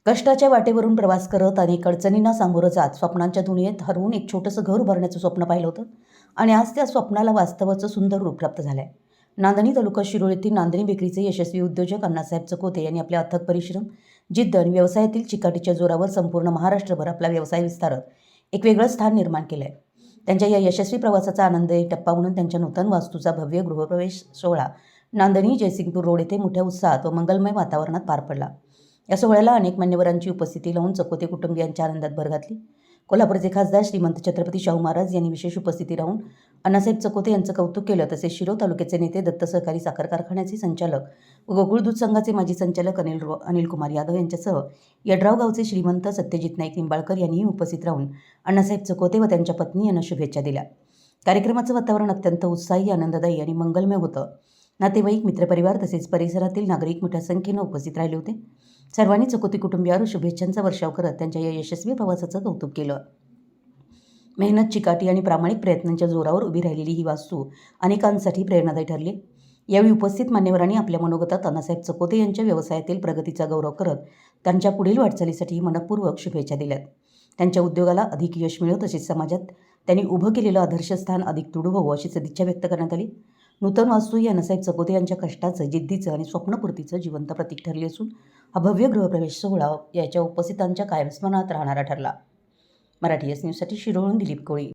कष्टाच्या वाटेवरून प्रवास करत अनेक अडचणींना सामोरं जात स्वप्नांच्या दुनियेत हरवून एक छोटंसं घर उभारण्याचं स्वप्न पाहिलं होतं आणि आज त्या स्वप्नाला वास्तवाचं सुंदर रूप प्राप्त झालं आहे. नांदणी तालुका शिरोळ येथील नांदणी बेकरीचे यशस्वी उद्योजक अण्णासाहेब चकोते यांनी आपल्या अथक परिश्रम, जिद्द आणि व्यवसायातील चिकाटीच्या जोरावर संपूर्ण महाराष्ट्रभर आपला व्यवसाय विस्तारत एक वेगळं स्थान निर्माण केलं आहे. त्यांच्या या यशस्वी प्रवासाचा आनंददायी टप्पा म्हणून त्यांच्या नूतन वास्तूचा भव्य गृहप्रवेश सोहळा नांदणी जयसिंगपूर रोड येथे मोठ्या उत्साहात व मंगलमय वातावरणात पार पडला. या सोहळ्याला अनेक मान्यवरांची उपस्थिती लावून चकोते कुटुंबियांच्या आनंदात भर घातली. कोल्हापूरचे खासदार श्रीमंत छत्रपती शाहू महाराज यांनी विशेष उपस्थिती राहून अण्णासाहेब चकोते यांचं कौतुक केलं. तसेच शिरोळ तालुक्याचे नेते दत्त सहकारी साखर कारखान्याचे संचालक व गोकुळ दूध संघाचे माजी संचालक अनिल कुमार यादव यांच्यासह यड्राव गावचे श्रीमंत सत्यजित नाईक निंबाळकर यांनीही उपस्थित राहून अण्णासाहेब चकोते व त्यांच्या पत्नी यांना शुभेच्छा दिल्या. कार्यक्रमाचं वातावरण अत्यंत उत्साही, आनंददायी आणि मंगलमय होतं. नातेवाईक, मित्रपरिवार तसेच परिसरातील नागरिक मोठ्या संख्येनं उपस्थित राहिले होते. सर्वांनी चकोते कुटुंबियांवर शुभेच्छांचा वर्षाव करत त्यांच्या या यशस्वी प्रवासाचं कौतुक केलं. मेहनत, चिकाटी आणि प्रामाणिक प्रयत्नांच्या जोरावर उभी राहिलेली ही वास्तू अनेकांसाठी प्रेरणादायी ठरली. यावेळी उपस्थित मान्यवरांनी आपल्या मनोगतात अण्णासाहेब चकोते यांच्या व्यवसायातील प्रगतीचा गौरव करत त्यांच्या पुढील वाटचालीसाठी मनपूर्वक शुभेच्छा दिल्यात. त्यांच्या उद्योगाला अधिक यश मिळो तसेच समाजात त्यांनी उभं केलेलं आदर्श स्थान अधिक दृढ व्हावं अशी सदिच्छा व्यक्त करण्यात आली. नूतन वास्तू ही अण्णासाहेब चकोते यांच्या कष्टाचं, जिद्दीचं आणि स्वप्नपूर्तीचं जिवंत प्रतीक ठरली असून हा भव्य गृहप्रवेश सोहळा याच्या उपस्थितांच्या कायम स्मरणात राहणारा ठरला. मराठी एस न्यूजसाठी शिरोळहून दिलीप कोळी.